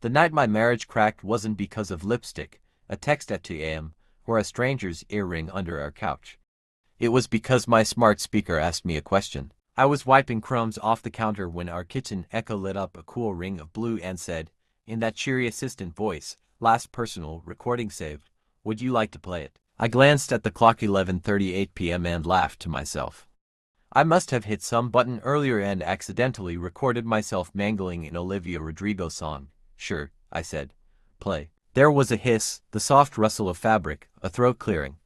The night my marriage cracked wasn't because of lipstick, a text at 2 a.m., or a stranger's earring under our couch. It was because my smart speaker asked me a question. I was wiping crumbs off the counter when our kitchen echo lit up a cool ring of blue and said, in that cheery assistant voice, "Last personal recording saved. Would you like to play it?" I glanced at the clock, 11:38 p.m., and laughed to myself. I must have hit some button earlier and accidentally recorded myself mangling an Olivia Rodrigo song. "Sure," I said. "Play." There was a hiss, the soft rustle of fabric, a throat clearing.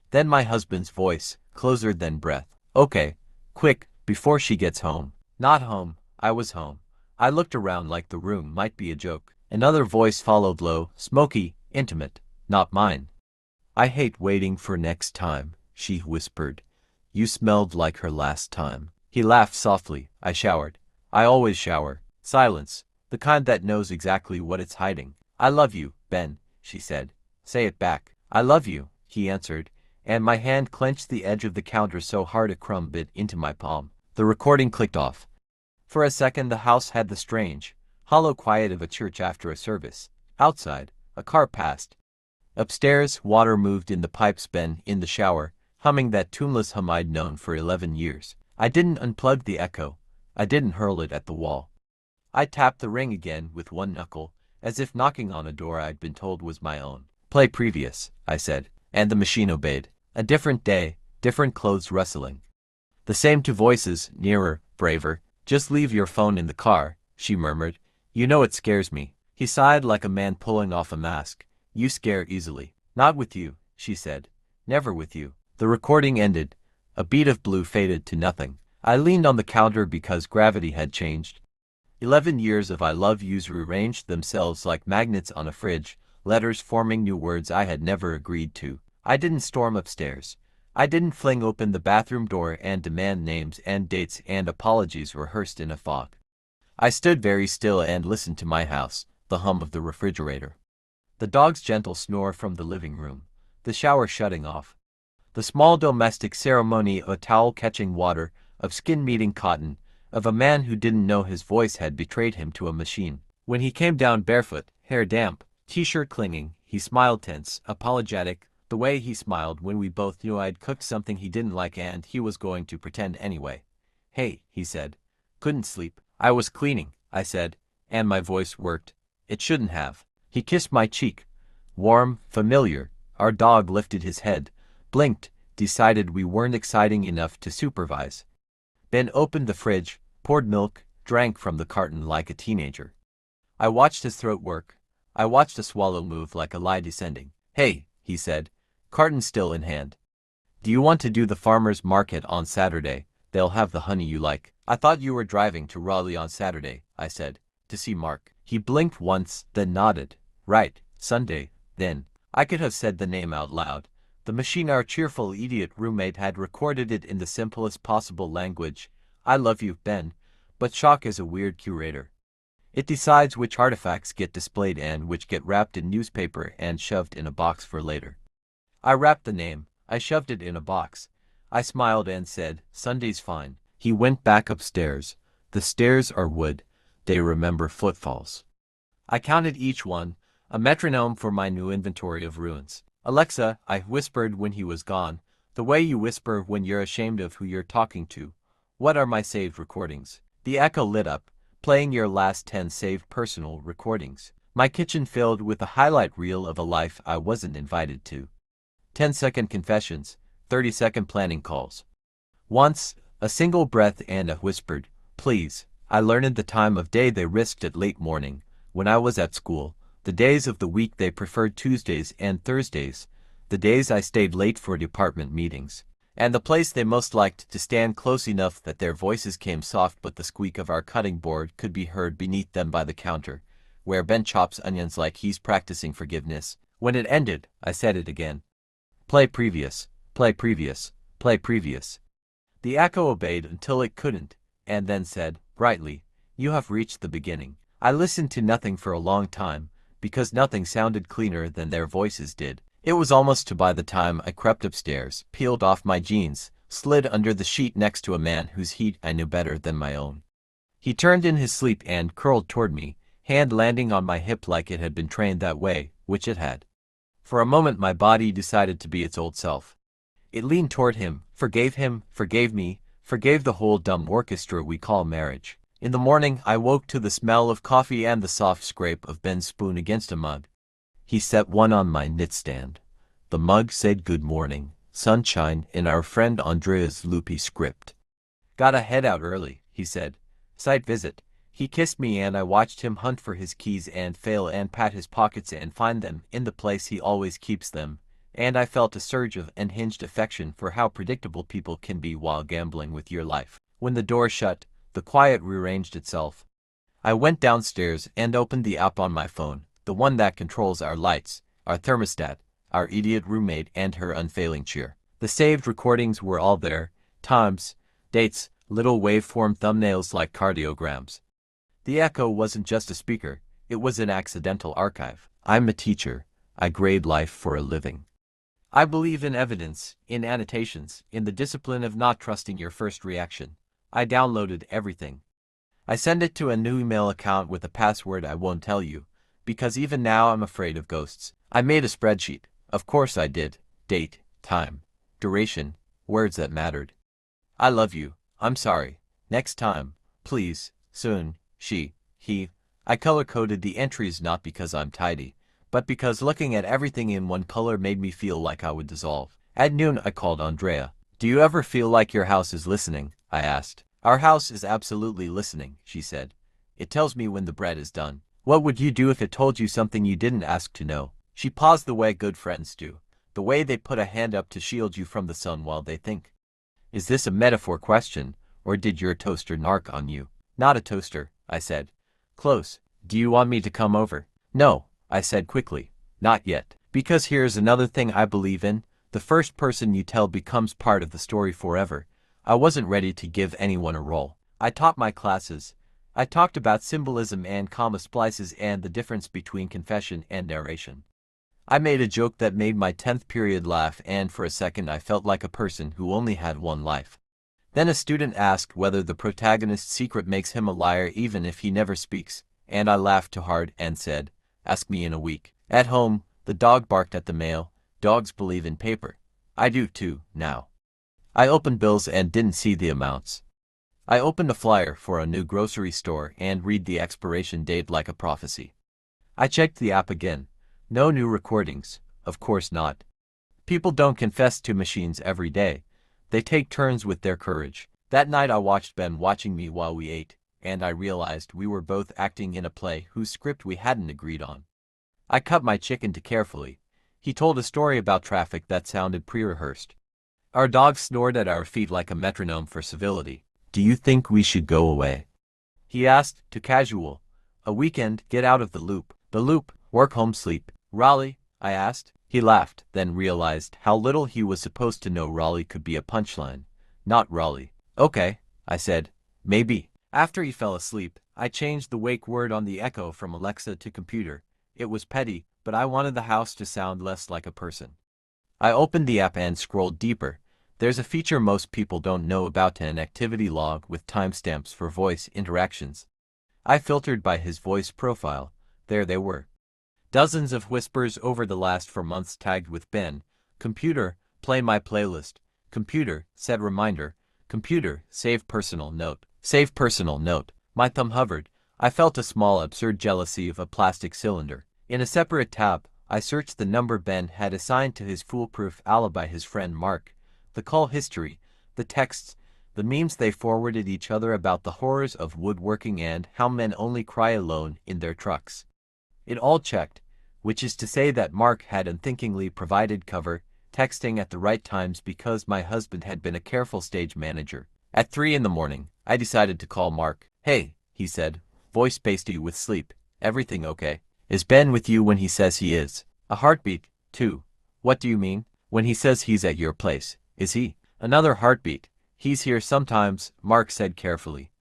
Then my husband's voice, closer than breath. "Okay, quick, before she gets home." Not home. I was home. I looked around like the room might be a joke. Another voice followed, low, smoky, intimate. Not mine. "I hate waiting for next time," she whispered. "You smelled like her last time." He laughed softly. I showered. I always shower. Silence. The kind that knows exactly what it's hiding. "I love you, Ben," she said. "Say it back." "I love you," he answered, and my hand clenched the edge of the counter so hard a crumb bit into my palm. The recording clicked off. For a second the house had the strange, hollow quiet of a church after a service. Outside, a car passed. Upstairs, water moved in the pipes. Ben, in the shower, humming that tuneless hum I'd known for 11 years. I didn't unplug the echo. I didn't hurl it at the wall. I tapped the ring again with one knuckle, as if knocking on a door I'd been told was my own. "Play previous," I said, and the machine obeyed. A different day, different clothes rustling. The same two voices, nearer, braver. "Just leave your phone in the car," she murmured. "You know it scares me." He sighed like a man pulling off a mask. "You scare easily." "Not with you," she said. "Never with you." The recording ended. A bead of blue faded to nothing. I leaned on the counter because gravity had changed. 11 years of "I love yous" rearranged themselves like magnets on a fridge, letters forming new words I had never agreed to. I didn't storm upstairs. I didn't fling open the bathroom door and demand names and dates and apologies rehearsed in a fog. I stood very still and listened to my house, the hum of the refrigerator, the dog's gentle snore from the living room, the shower shutting off, the small domestic ceremony of a towel catching water, of skin meeting cotton, of a man who didn't know his voice had betrayed him to a machine. When he came down barefoot, hair damp, t-shirt clinging, he smiled tense, apologetic, the way he smiled when we both knew I'd cooked something he didn't like and he was going to pretend anyway. "Hey," he said. "Couldn't sleep." "I was cleaning," I said, and my voice worked. It shouldn't have. He kissed my cheek. Warm, familiar. Our dog lifted his head, blinked, decided we weren't exciting enough to supervise. Ben opened the fridge, poured milk, drank from the carton like a teenager. I watched his throat work. I watched a swallow move like a lie descending. "Hey," he said, carton still in hand. "Do you want to do the farmer's market on Saturday? They'll have the honey you like." "I thought you were driving to Raleigh on Saturday," I said, "to see Mark." He blinked once, then nodded. "Right, Sunday, then." I could have said the name out loud. The machine, our cheerful idiot roommate, had recorded it in the simplest possible language. "I love you, Ben." But shock is a weird curator. It decides which artifacts get displayed and which get wrapped in newspaper and shoved in a box for later. I wrapped the name. I shoved it in a box. I smiled and said, "Sunday's fine." He went back upstairs. The stairs are wood. They remember footfalls. I counted each one, a metronome for my new inventory of ruins. "Alexa," I whispered when he was gone, the way you whisper when you're ashamed of who you're talking to, "what are my saved recordings?" The echo lit up, playing your last 10 saved personal recordings. My kitchen filled with a highlight reel of a life I wasn't invited to. 10-second confessions, 30-second planning calls. Once, a single breath and a whispered, "Please." I learned the time of day they risked at late morning, when I was at school, the days of the week they preferred Tuesdays and Thursdays, the days I stayed late for department meetings, and the place they most liked to stand close enough that their voices came soft but the squeak of our cutting board could be heard beneath them by the counter, where Ben chops onions like he's practicing forgiveness. When it ended, I said it again. "Play previous, play previous, play previous." The echo obeyed until it couldn't, and then said, brightly, "You have reached the beginning." I listened to nothing for a long time, because nothing sounded cleaner than their voices did. It was almost 2 by the time I crept upstairs, peeled off my jeans, slid under the sheet next to a man whose heat I knew better than my own. He turned in his sleep and curled toward me, hand landing on my hip like it had been trained that way, which it had. For a moment my body decided to be its old self. It leaned toward him, forgave me, forgave the whole dumb orchestra we call marriage. In the morning, I woke to the smell of coffee and the soft scrape of Ben's spoon against a mug. He set one on my nightstand. The mug said good morning, sunshine, in our friend Andrea's loopy script. Gotta head out early, he said. Site visit. He kissed me and I watched him hunt for his keys and fail and pat his pockets and find them in the place he always keeps them. And I felt a surge of unhinged affection for how predictable people can be while gambling with your life. When the door shut, the quiet rearranged itself. I went downstairs and opened the app on my phone, the one that controls our lights, our thermostat, our idiot roommate and her unfailing cheer. The saved recordings were all there, times, dates, little waveform thumbnails like cardiograms. The Echo wasn't just a speaker, it was an accidental archive. I'm a teacher. I grade life for a living. I believe in evidence, in annotations, in the discipline of not trusting your first reaction. I downloaded everything. I send it to a new email account with a password I won't tell you, because even now I'm afraid of ghosts. I made a spreadsheet. Of course I did. Date, time, duration, words that mattered. I love you. I'm sorry. Next time. Please. Soon. She. He. I color-coded the entries not because I'm tidy, but because looking at everything in one color made me feel like I would dissolve. At noon I called Andrea. Do you ever feel like your house is listening? I asked. Our house is absolutely listening, she said. It tells me when the bread is done. What would you do if it told you something you didn't ask to know? She paused the way good friends do, the way they put a hand up to shield you from the sun while they think. Is this a metaphor question, or did your toaster narc on you? Not a toaster, I said. Close. Do you want me to come over? No, I said quickly. Not yet. Because here's another thing I believe in. The first person you tell becomes part of the story forever. I wasn't ready to give anyone a role. I taught my classes. I talked about symbolism and comma splices and the difference between confession and narration. I made a joke that made my 10th period laugh, and for a second I felt like a person who only had one life. Then a student asked whether the protagonist's secret makes him a liar even if he never speaks, and I laughed too hard and said, ask me in a week. At home, the dog barked at the mail. Dogs believe in paper. I do too, now. I opened bills and didn't see the amounts. I opened a flyer for a new grocery store and read the expiration date like a prophecy. I checked the app again. No new recordings, of course not. People don't confess to machines every day. They take turns with their courage. That night I watched Ben watching me while we ate, and I realized we were both acting in a play whose script we hadn't agreed on. I cut my chicken too carefully. He told a story about traffic that sounded pre-rehearsed. Our dog snored at our feet like a metronome for civility. Do you think we should go away? He asked, too casual. A weekend, get out of the loop. The loop, work, home, sleep. Raleigh? I asked. He laughed, then realized how little he was supposed to know. Raleigh could be a punchline. Not Raleigh. Okay, I said. Maybe. After he fell asleep, I changed the wake word on the Echo from Alexa to computer. It was petty, but I wanted the house to sound less like a person. I opened the app and scrolled deeper. There's a feature most people don't know about: an activity log with timestamps for voice interactions. I filtered by his voice profile. There they were. Dozens of whispers over the last 4 months tagged with Ben. Computer, play my playlist. Computer, set reminder. Computer, save personal note. Save personal note. My thumb hovered. I felt a small absurd jealousy of a plastic cylinder. In a separate tab, I searched the number Ben had assigned to his foolproof alibi, his friend Mark. The call history, the texts, the memes they forwarded each other about the horrors of woodworking and how men only cry alone in their trucks. It all checked, which is to say that Mark had unthinkingly provided cover, texting at the right times because my husband had been a careful stage manager. At 3 in the morning, I decided to call Mark. Hey, he said, voice pasty with sleep. Everything okay? Is Ben with you when he says he is? A heartbeat, too. What do you mean? When he says he's at your place, is he? Another heartbeat. He's here sometimes, Mark said carefully.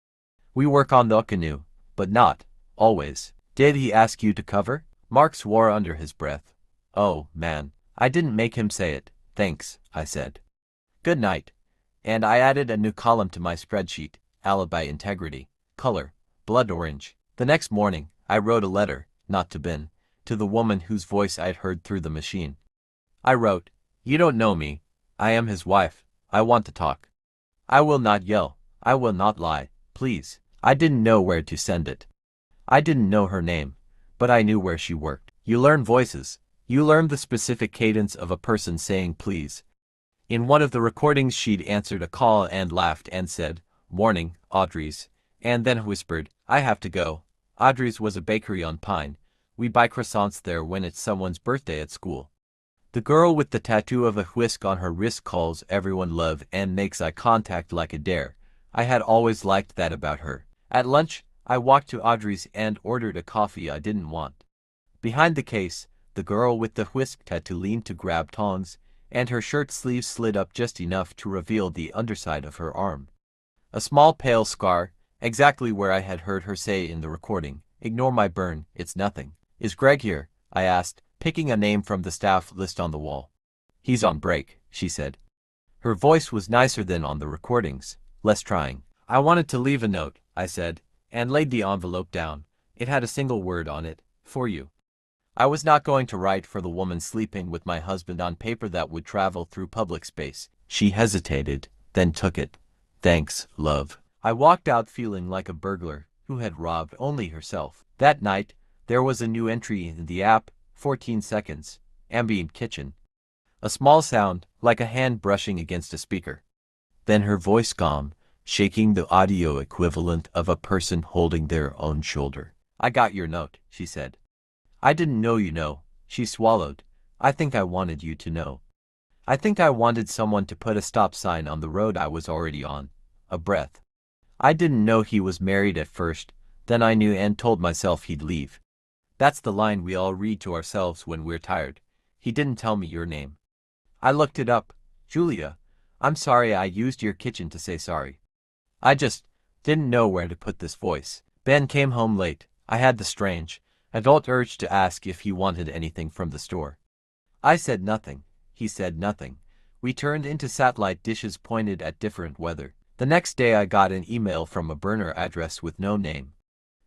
We work on the canoe, but not always. Did he ask you to cover? Mark swore under his breath. Oh, man. I didn't make him say it. Thanks, I said. Good night. And I added a new column to my spreadsheet: alibi integrity. Color, blood orange. The next morning, I wrote a letter, not to Ben, to the woman whose voice I'd heard through the machine. I wrote, "You don't know me. I am his wife. I want to talk. I will not yell. I will not lie. Please." I didn't know where to send it. I didn't know her name, but I knew where she worked. You learn voices. You learn the specific cadence of a person saying please. In one of the recordings she'd answered a call and laughed and said, "Morning, Audrey's," and then whispered, "I have to go." Audrey's was a bakery on Pine. We buy croissants there when it's someone's birthday at school. The girl with the tattoo of a whisk on her wrist calls everyone love and makes eye contact like a dare. I had always liked that about her. At lunch, I walked to Audrey's and ordered a coffee I didn't want. Behind the case, the girl with the whisk tattoo leaned to grab tongs, and her shirt sleeves slid up just enough to reveal the underside of her arm. A small pale scar, exactly where I had heard her say in the recording, "Ignore my burn, it's nothing." "Is Greg here?" I asked, picking a name from the staff list on the wall. "He's on break," she said. Her voice was nicer than on the recordings, less trying. "I wanted to leave a note," I said, and laid the envelope down. It had a single word on it, "For you." I was not going to write for the woman sleeping with my husband on paper that would travel through public space. She hesitated, then took it. "Thanks, love." I walked out feeling like a burglar who had robbed only herself. That night, there was a new entry in the app, 14 seconds, ambient kitchen. A small sound, like a hand brushing against a speaker. Then her voice calm, shaking the audio equivalent of a person holding their own shoulder. "I got your note," she said. "I didn't know you know." She swallowed. "I think I wanted you to know. I think I wanted someone to put a stop sign on the road I was already on." A breath. "I didn't know he was married at first, then I knew and told myself he'd leave." That's the line we all read to ourselves when we're tired. "He didn't tell me your name." I looked it up. "Julia, I'm sorry I used your kitchen to say sorry. I just didn't know where to put this voice." Ben came home late. I had the strange, adult urge to ask if he wanted anything from the store. I said nothing. He said nothing. We turned into satellite dishes pointed at different weather. The next day I got an email from a burner address with no name.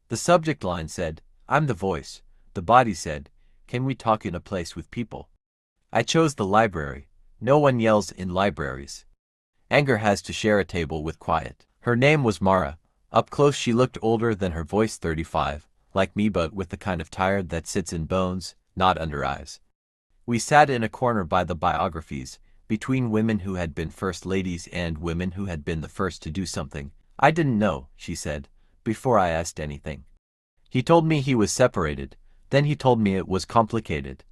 The subject line said, "I'm the voice." The body said, "Can we talk in a place with people?" I chose the library. No one yells in libraries. Anger has to share a table with quiet. Her name was Mara. Up close she looked older than her voice, 35, like me but with the kind of tired that sits in bones, not under eyes. We sat in a corner by the biographies, between women who had been first ladies and women who had been the first to do something. "I didn't know," she said, before I asked anything. "He told me he was separated, then he told me it was complicated.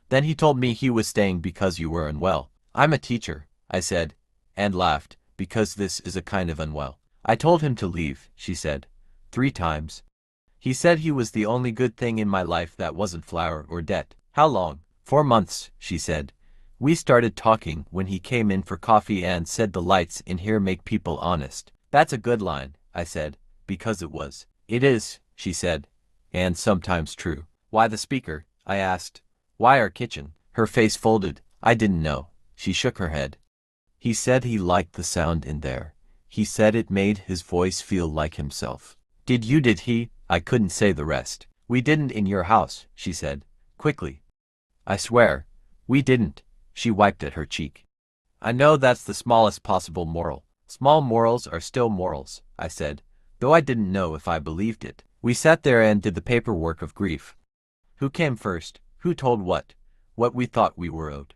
Then he told me he was staying because you were unwell." "I'm a teacher," I said, and laughed, "because this is a kind of unwell." "I told him to leave," she said, 3 times. "He said he was the only good thing in my life that wasn't flour or debt." "How long?" 4 months, she said. "We started talking when he came in for coffee and said the lights in here make people honest." "That's a good line," I said, because it was. "It is," she said, "and sometimes true." "Why the speaker?" I asked. "Why our kitchen?" Her face folded. "I didn't know." She shook her head. "He said he liked the sound in there. He said it made his voice feel like himself." Did he?" I couldn't say the rest. "We didn't in your house," she said, quickly. "I swear, we didn't." She wiped at her cheek. "I know that's the smallest possible moral." "Small morals are still morals," I said, though I didn't know if I believed it. We sat there and did the paperwork of grief. Who came first? Who told what? What we thought we were owed.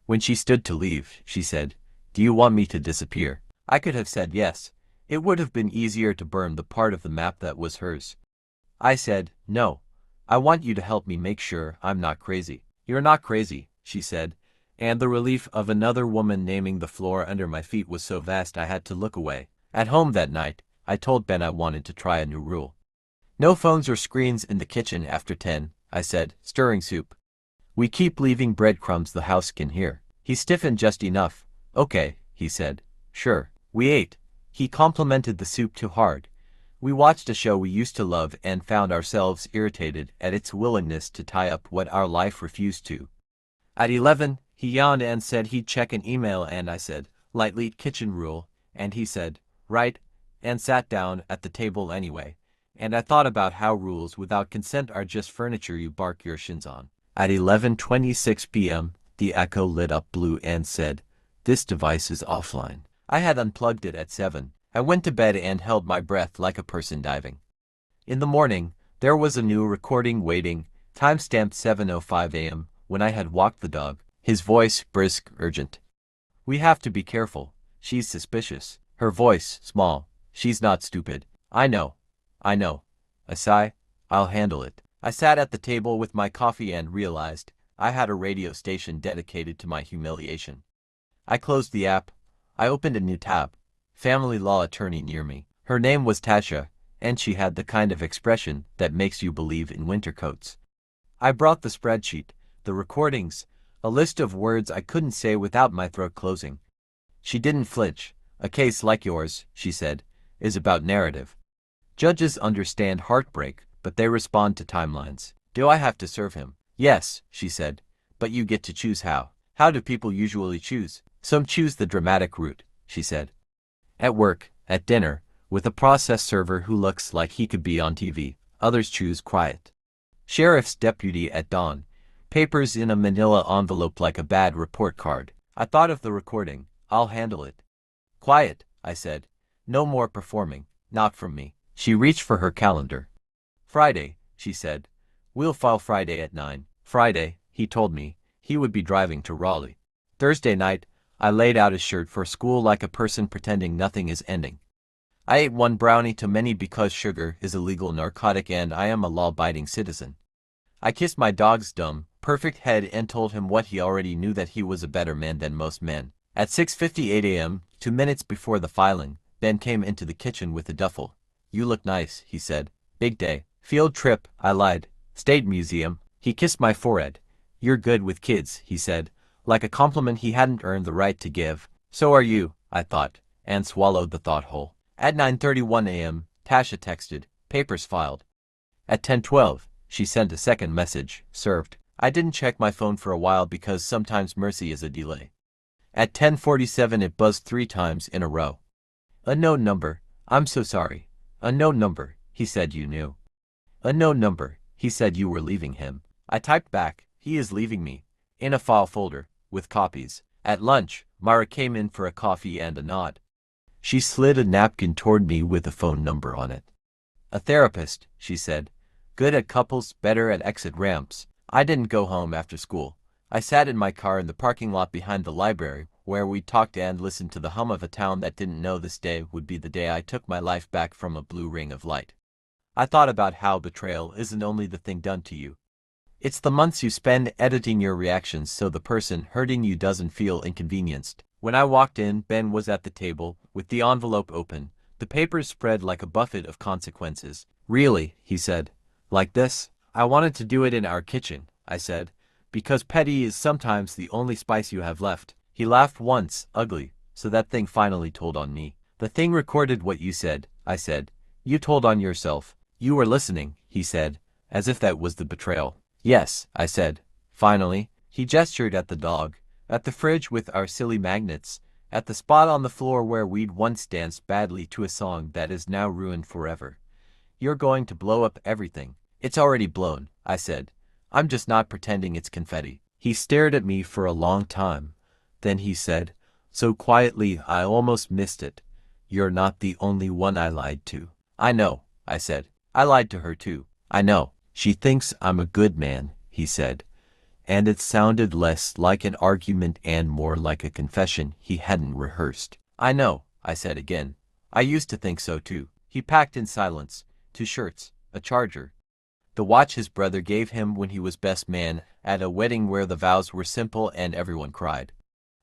When she stood to leave, she said, "Do you want me to disappear?" I could have said yes. It would have been easier to burn the part of the map that was hers. I said, "No. I want you to help me make sure I'm not crazy." "You're not crazy," she said, and the relief of another woman naming the floor under my feet was so vast I had to look away. At home that night, I told Ben I wanted to try a new rule. "No phones or screens in the kitchen after 10, I said, stirring soup. "We keep leaving breadcrumbs the house can hear." He stiffened just enough. "Okay," he said. "Sure." We ate. He complimented the soup too hard. We watched a show we used to love and found ourselves irritated at its willingness to tie up what our life refused to. At 11, he yawned and said he'd check an email and I said, "Lightly kitchen rule," and he said, "Right," and sat down at the table anyway. And I thought about how rules without consent are just furniture you bark your shins on. At 11:26 p.m., the echo lit up blue and said, "This device is offline." I had unplugged it at 7. I went to bed and held my breath like a person diving. In the morning, there was a new recording waiting, timestamped 7:05 a.m., when I had walked the dog, his voice brisk, urgent. "We have to be careful. She's suspicious." Her voice, small. "She's not stupid." I know. A sigh. "I'll handle it." I sat at the table with my coffee and realized I had a radio station dedicated to my humiliation. I closed the app. I opened a new tab. Family law attorney near me. Her name was Tasha, and she had the kind of expression that makes you believe in winter coats. I brought the spreadsheet, the recordings, a list of words I couldn't say without my throat closing. She didn't flinch. "A case like yours," she said, "is about narrative. Judges understand heartbreak, but they respond to timelines. Do I have to serve him?" "Yes," she said, "but you get to choose how." "How do people usually choose?" "Some choose the dramatic route," she said. "At work, at dinner, with a process server who looks like he could be on TV. Others choose quiet. Sheriff's deputy at dawn. Papers in a manila envelope like a bad report card." I thought of the recording. "I'll handle it." "Quiet," I said. "No more performing. Not from me." She reached for her calendar. "Friday," she said. "We'll file Friday at 9. Friday, he told me, he would be driving to Raleigh. Thursday night, I laid out his shirt for school like a person pretending nothing is ending. I ate one brownie too many because sugar is a legal narcotic and I am a law-abiding citizen. I kissed my dog's dumb, perfect head and told him what he already knew, that he was a better man than most men. At 6:58 a.m., 2 minutes before the filing, Ben came into the kitchen with a duffel. "You look nice," he said. "Big day." "Field trip," I lied. "State museum." He kissed my forehead. "You're good with kids," he said, like a compliment he hadn't earned the right to give. "So are you," I thought, and swallowed the thought whole. At 9:31 a.m., Tasha texted, "Papers filed." At 10:12, she sent a second message, "Served." I didn't check my phone for a while because sometimes mercy is a delay. At 10:47 it buzzed 3 times in a row. "Unknown number. I'm so sorry." "Unknown number. He said you knew." "Unknown number. He said you were leaving him." I typed back, "He is leaving me," in a file folder, with copies. At lunch, Mara came in for a coffee and a nod. She slid a napkin toward me with a phone number on it. "A therapist," she said. "Good at couples, better at exit ramps." I didn't go home after school. I sat in my car in the parking lot behind the library, where we talked and listened to the hum of a town that didn't know this day would be the day I took my life back from a blue ring of light. I thought about how betrayal isn't only the thing done to you. It's the months you spend editing your reactions so the person hurting you doesn't feel inconvenienced. When I walked in, Ben was at the table, with the envelope open, the papers spread like a buffet of consequences. "Really," he said. "Like this?" "I wanted to do it in our kitchen," I said, "because petty is sometimes the only spice you have left." He laughed once, ugly, so that thing finally told on me. "The thing recorded what you said," I said. "You told on yourself." "You were listening," he said, as if that was the betrayal. "Yes," I said. Finally, he gestured at the dog, at the fridge with our silly magnets, at the spot on the floor where we'd once danced badly to a song that is now ruined forever. "You're going to blow up everything." "It's already blown," I said. "I'm just not pretending it's confetti." He stared at me for a long time. Then he said, so quietly I almost missed it, "You're not the only one I lied to." "I know," I said. "I lied to her too." "I know. She thinks I'm a good man," he said. And it sounded less like an argument and more like a confession he hadn't rehearsed. "I know," I said again. "I used to think so too." He packed in silence, 2 shirts, a charger, the watch his brother gave him when he was best man at a wedding where the vows were simple and everyone cried.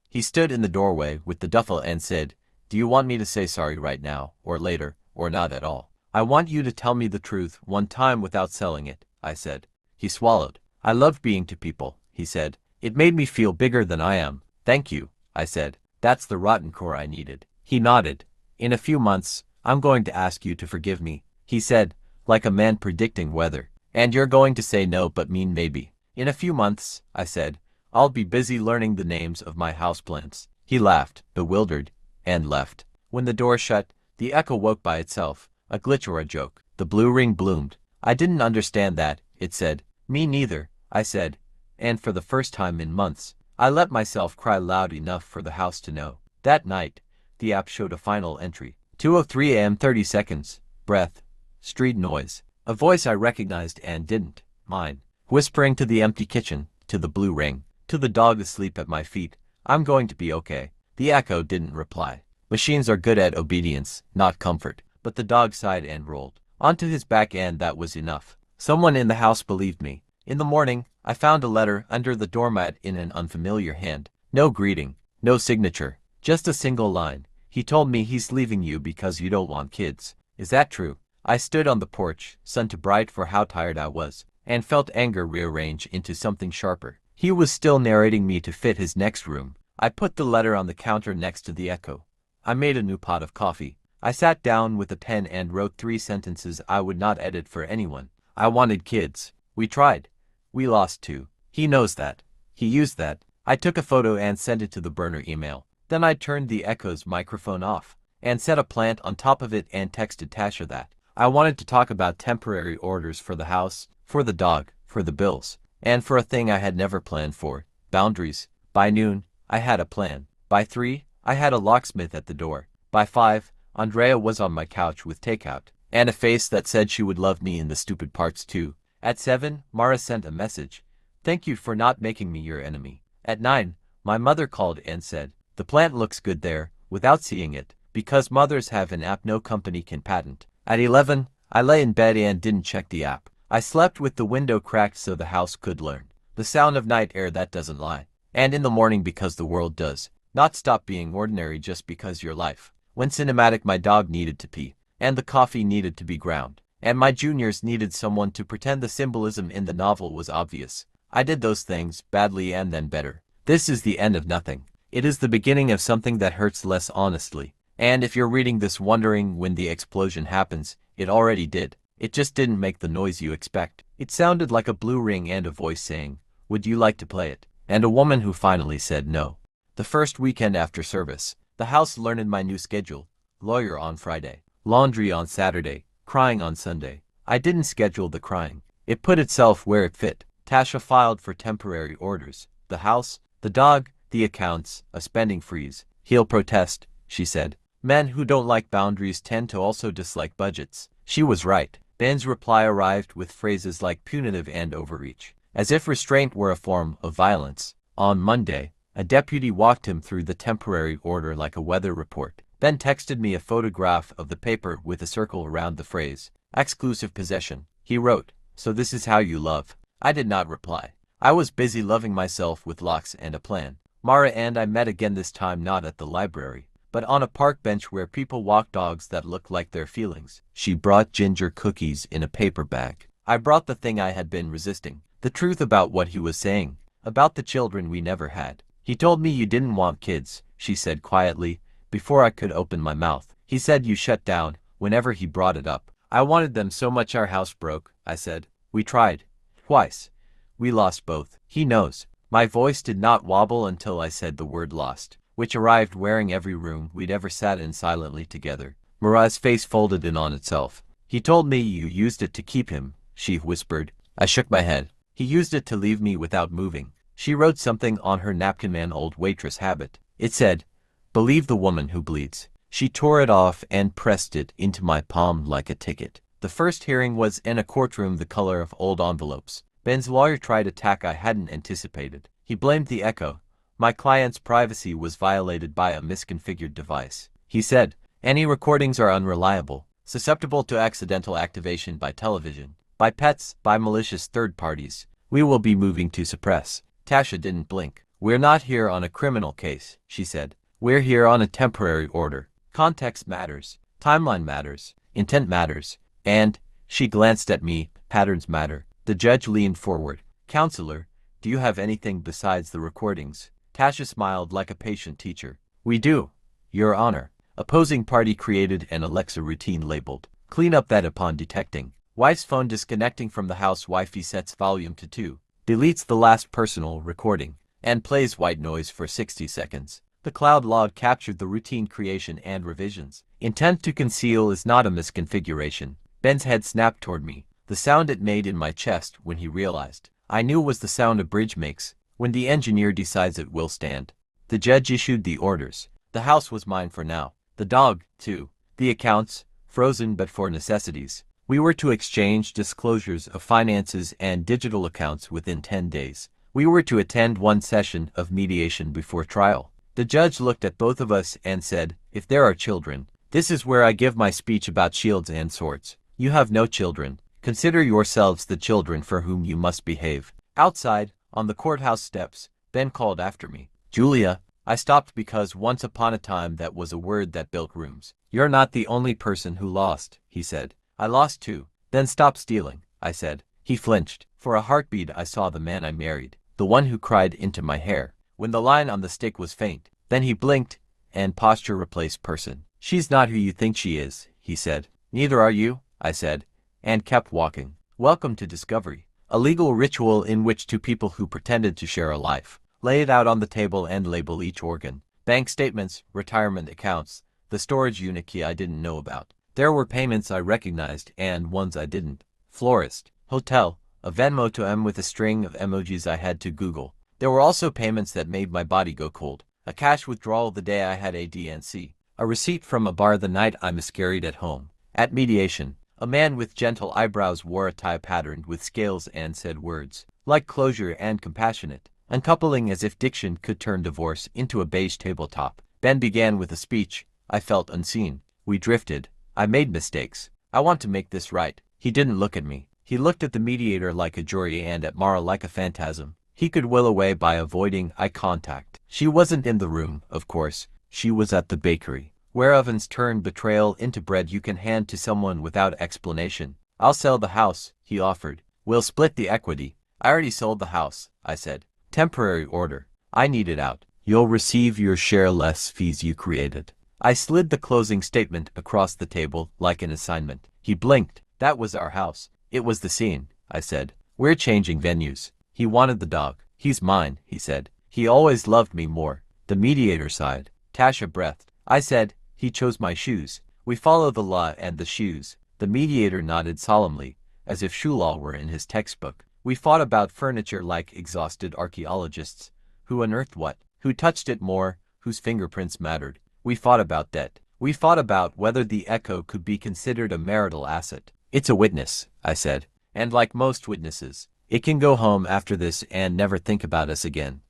He stood in the doorway with the duffel and said, "Do you want me to say sorry right now, or later, or not at all?" "I want you to tell me the truth one time without selling it," I said. He swallowed. "I love being to people," he said. "It made me feel bigger than I am." "Thank you," I said. "That's the rotten core I needed." He nodded. "In a few months, I'm going to ask you to forgive me," he said, like a man predicting weather. "And you're going to say no but mean maybe." "In a few months," I said, "I'll be busy learning the names of my houseplants." He laughed, bewildered, and left. When the door shut, the echo woke by itself, a glitch or a joke. The blue ring bloomed. I didn't understand that, it said. Me neither, I said. And for the first time in months, I let myself cry loud enough for the house to know. That night, the app showed a final entry. 2:03 a.m. 30 seconds. Breath. Street noise. A voice I recognized and didn't. Mine. Whispering to the empty kitchen, to the blue ring, to the dog asleep at my feet. I'm going to be okay. The echo didn't reply. Machines are good at obedience, not comfort. But the dog sighed and rolled onto his back, and that was enough. Someone in the house believed me. In the morning, I found a letter under the doormat in an unfamiliar hand. No greeting, no signature, just a single line. He told me he's leaving you because you don't want kids. Is that true? I stood on the porch, sun too bright for how tired I was, and felt anger rearrange into something sharper. He was still narrating me to fit his next room. I put the letter on the counter next to the echo. I made a new pot of coffee. I sat down with a pen and wrote 3 sentences I would not edit for anyone. I wanted kids. We tried. We lost 2. He knows that. He used that. I took a photo and sent it to the burner email. Then I turned the echo's microphone off and set a plant on top of it and texted Tasha that I wanted to talk about temporary orders for the house, for the dog, for the bills, and for a thing I had never planned for, boundaries. By noon, I had a plan. By 3, I had a locksmith at the door. By 5, Andrea was on my couch with takeout, and a face that said she would love me in the stupid parts too. At 7, Mara sent a message. Thank you for not making me your enemy. At 9, my mother called and said, the plant looks good there, without seeing it, because mothers have an app no company can patent. At 11, I lay in bed and didn't check the app. I slept with the window cracked so the house could learn the sound of night air that doesn't lie. And in the morning because the world does not stop being ordinary just because your life. When cinematic, my dog needed to pee, and the coffee needed to be ground, and my juniors needed someone to pretend the symbolism in the novel was obvious. I did those things, badly and then better. This is the end of nothing. It is the beginning of something that hurts less honestly. And if you're reading this wondering when the explosion happens, it already did. It just didn't make the noise you expect. It sounded like a blue ring and a voice saying, would you like to play it? And a woman who finally said no. The first weekend after service, the house learned my new schedule. Lawyer on Friday, laundry on Saturday, crying on Sunday. I didn't schedule the crying. It put itself where it fit. Tasha filed for temporary orders. The house, the dog, the accounts, a spending freeze. He'll protest, she said. Men who don't like boundaries tend to also dislike budgets. She was right. Ben's reply arrived with phrases like punitive and overreach, as if restraint were a form of violence. On Monday, a deputy walked him through the temporary order like a weather report. Ben texted me a photograph of the paper with a circle around the phrase, exclusive possession. He wrote, so this is how you love. I did not reply. I was busy loving myself with locks and a plan. Mara and I met again, this time not at the library, but on a park bench where people walk dogs that look like their feelings. She brought ginger cookies in a paper bag. I brought the thing I had been resisting, the truth about what he was saying, about the children we never had. He told me you didn't want kids, she said quietly, before I could open my mouth. He said you shut down whenever he brought it up. I wanted them so much our house broke, I said. We tried. Twice. We lost both. He knows. My voice did not wobble until I said the word lost, which arrived wearing every room we'd ever sat in silently together. Mariah's face folded in on itself. He told me you used it to keep him, she whispered. I shook my head. He used it to leave me without moving. She wrote something on her napkin, an old waitress habit. It said, believe the woman who bleeds. She tore it off and pressed it into my palm like a ticket. The first hearing was in a courtroom the color of old envelopes. Ben's lawyer tried a tack I hadn't anticipated. He blamed the echo. My client's privacy was violated by a misconfigured device. He said, any recordings are unreliable, susceptible to accidental activation by television, by pets, by malicious third parties. We will be moving to suppress. Tasha didn't blink. We're not here on a criminal case, she said. We're here on a temporary order. Context matters. Timeline matters. Intent matters. And, she glanced at me, patterns matter. The judge leaned forward. Counselor, do you have anything besides the recordings? Tasha smiled like a patient teacher. We do, Your Honor. Opposing party created an Alexa routine labeled, clean up that upon detecting. Wife's phone disconnecting from the house. Wifey sets volume to 2. Deletes the last personal recording, and plays white noise for 60 seconds. The cloud log captured the routine creation and revisions. Intent to conceal is not a misconfiguration. Ben's head snapped toward me. The sound it made in my chest when he realized. I knew was the sound a bridge makes when the engineer decides it will stand. The judge issued the orders. The house was mine for now. The dog, too. The accounts, frozen but for necessities. We were to exchange disclosures of finances and digital accounts within 10 days. We were to attend one session of mediation before trial. The judge looked at both of us and said, "If there are children, this is where I give my speech about shields and swords. You have no children. Consider yourselves the children for whom you must behave." Outside, on the courthouse steps, Ben called after me. "Julia." I stopped because once upon a time that was a word that built rooms. "You're not the only person who lost," he said. "I lost too." "Then stop stealing," I said. He flinched. For a heartbeat I saw the man I married, the one who cried into my hair when the line on the stick was faint. Then he blinked, and posture replaced person. "She's not who you think she is," he said. "Neither are you," I said, and kept walking. Welcome to discovery. A legal ritual in which two people who pretended to share a life lay it out on the table and label each organ. Bank statements, retirement accounts, the storage unit key I didn't know about. There were payments I recognized and ones I didn't. Florist, hotel, a Venmo to M with a string of emojis I had to Google. There were also payments that made my body go cold. A cash withdrawal the day I had a DNC. A receipt from a bar the night I miscarried at home. At mediation, a man with gentle eyebrows wore a tie patterned with scales and said words, like closure and compassionate, uncoupling as if diction could turn divorce into a beige tabletop. Ben began with a speech. I felt unseen. We drifted. I made mistakes. I want to make this right. He didn't look at me. He looked at the mediator like a jury and at Mara like a phantasm. He could will away by avoiding eye contact. She wasn't in the room, of course. She was at the bakery, where ovens turn betrayal into bread you can hand to someone without explanation. "I'll sell the house," he offered. "We'll split the equity." "I already sold the house," I said. "Temporary order. I need it out. You'll receive your share less fees you created." I slid the closing statement across the table like an assignment. He blinked. "That was our house. It was the scene," I said. "We're changing venues." He wanted the dog. "He's mine," he said. "He always loved me more." The mediator sighed. Tasha breathed. I said, "He chose my shoes." "We follow the law and the shoes." The mediator nodded solemnly, as if shoe law were in his textbook. We fought about furniture like exhausted archaeologists. Who unearthed what? Who touched it more? Whose fingerprints mattered? We fought about debt. We fought about whether the echo could be considered a marital asset. "It's a witness," I said. "And like most witnesses, it can go home after this and never think about us again."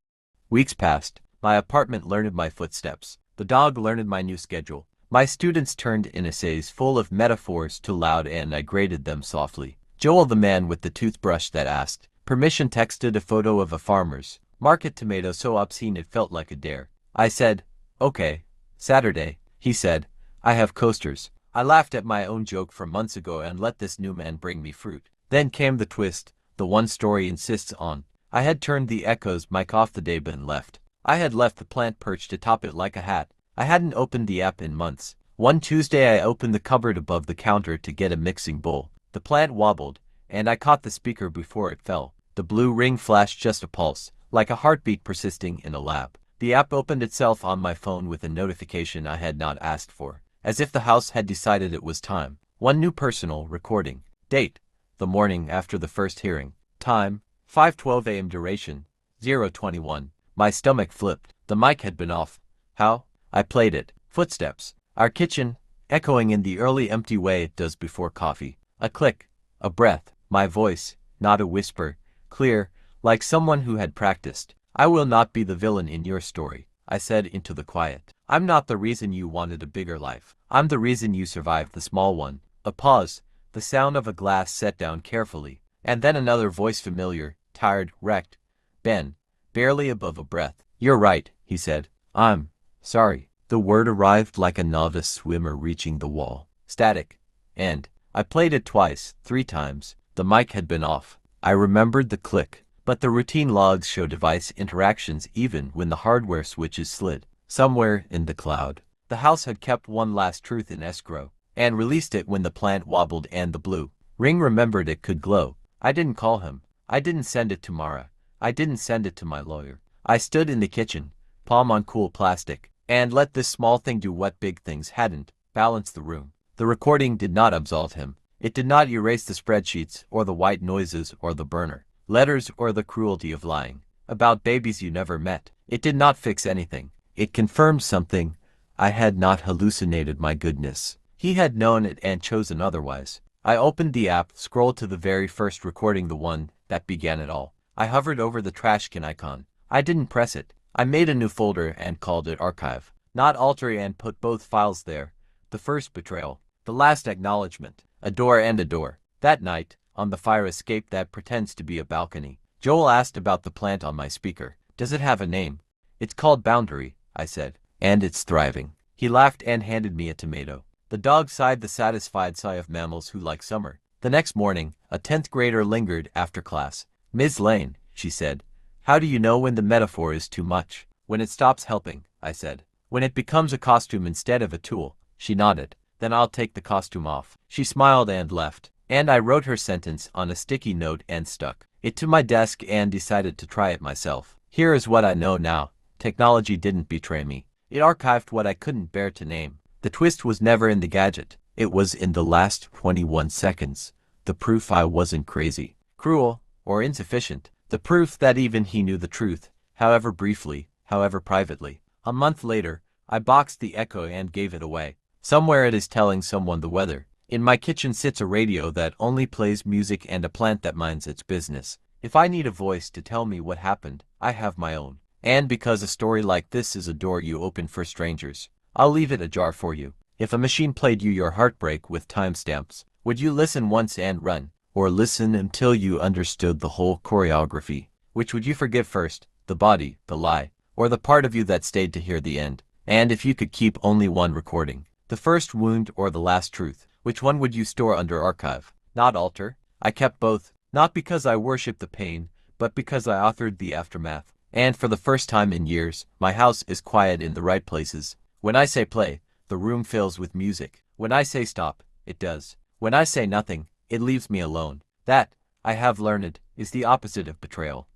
Weeks passed. My apartment learned my footsteps. The dog learned my new schedule. My students turned in essays full of metaphors too loud and I graded them softly. Joel, the man with the toothbrush that asked permission, texted a photo of a farmer's market tomato so obscene it felt like a dare. I said, "Okay, Saturday." He said, "I have coasters." I laughed at my own joke from months ago and let this new man bring me fruit. Then came the twist, the one story insists on. I had turned the Echo's mic off the day Ben left. I had left the plant perched atop it like a hat. I hadn't opened the app in months. One Tuesday I opened the cupboard above the counter to get a mixing bowl. The plant wobbled, and I caught the speaker before it fell. The blue ring flashed just a pulse, like a heartbeat persisting in a lab. The app opened itself on my phone with a notification I had not asked for, as if the house had decided it was time. One new personal recording. Date: the morning after the first hearing. Time: 5:12 a.m. Duration: 0:21. My stomach flipped. The mic had been off. How? I played it. Footsteps. Our kitchen, echoing in the early empty way it does before coffee. A click. A breath. My voice, not a whisper. Clear, like someone who had practiced. "I will not be the villain in your story," I said into the quiet. "I'm not the reason you wanted a bigger life. I'm the reason you survived the small one." A pause. The sound of a glass set down carefully. And then another voice, familiar, tired, wrecked. "Ben." Barely above a breath. "You're right," he said. "I'm sorry." The word arrived like a novice swimmer reaching the wall. Static. End. I played it twice, 3 times. The mic had been off. I remembered the click, but the routine logs show device interactions even when the hardware switches slid. Somewhere in the cloud, the house had kept one last truth in escrow, and released it when the plant wobbled and the blue ring remembered it could glow. I didn't call him. I didn't send it to Mara. I didn't send it to my lawyer. I stood in the kitchen, palm on cool plastic, and let this small thing do what big things hadn't: balance the room. The recording did not absolve him. It did not erase the spreadsheets, or the white noises, or the burner letters, or the cruelty of lying about babies you never met. It did not fix anything. It confirmed something. I had not hallucinated my goodness. He had known it and chosen otherwise. I opened the app, scrolled to the very first recording, the one that began it all. I hovered over the trash can icon. I didn't press it. I made a new folder and called it Archive. Not alter, and put both files there. The first betrayal. The last acknowledgement. A door and a door. That night, on the fire escape that pretends to be a balcony, Joel asked about the plant on my speaker. Does it have a name? It's called Boundary, I said. And it's thriving. He laughed and handed me a tomato. The dog sighed the satisfied sigh of mammals who like summer. The next morning, a 10th grader lingered after class. Ms. Lane, she said, how do you know when the metaphor is too much? When it stops helping, I said. When it becomes a costume instead of a tool, she nodded. Then I'll take the costume off. She smiled and left. And I wrote her sentence on a sticky note and stuck it to my desk and decided to try it myself. Here is what I know now. Technology didn't betray me. It archived what I couldn't bear to name. The twist was never in the gadget. It was in the last 21 seconds. The proof I wasn't crazy, cruel, or insufficient. The proof that even he knew the truth, however briefly, however privately. A month later, I boxed the Echo and gave it away. Somewhere it is telling someone the weather. In my kitchen sits a radio that only plays music and a plant that minds its business. If I need a voice to tell me what happened, I have my own. And because a story like this is a door you open for strangers, I'll leave it ajar for you. If a machine played you your heartbreak with timestamps, would you listen once and run? Or listen until you understood the whole choreography? Which would you forgive first, the body, the lie, or the part of you that stayed to hear the end? And if you could keep only one recording, the first wound or the last truth, which one would you store under archive? Not alter. I kept both, not because I worship the pain, but because I authored the aftermath. And for the first time in years, my house is quiet in the right places. When I say play, the room fills with music. When I say stop, it does. When I say nothing, it leaves me alone. That, I have learned, is the opposite of betrayal.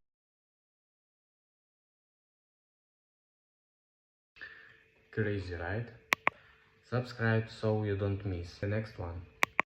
Crazy, right? Subscribe so you don't miss the next one.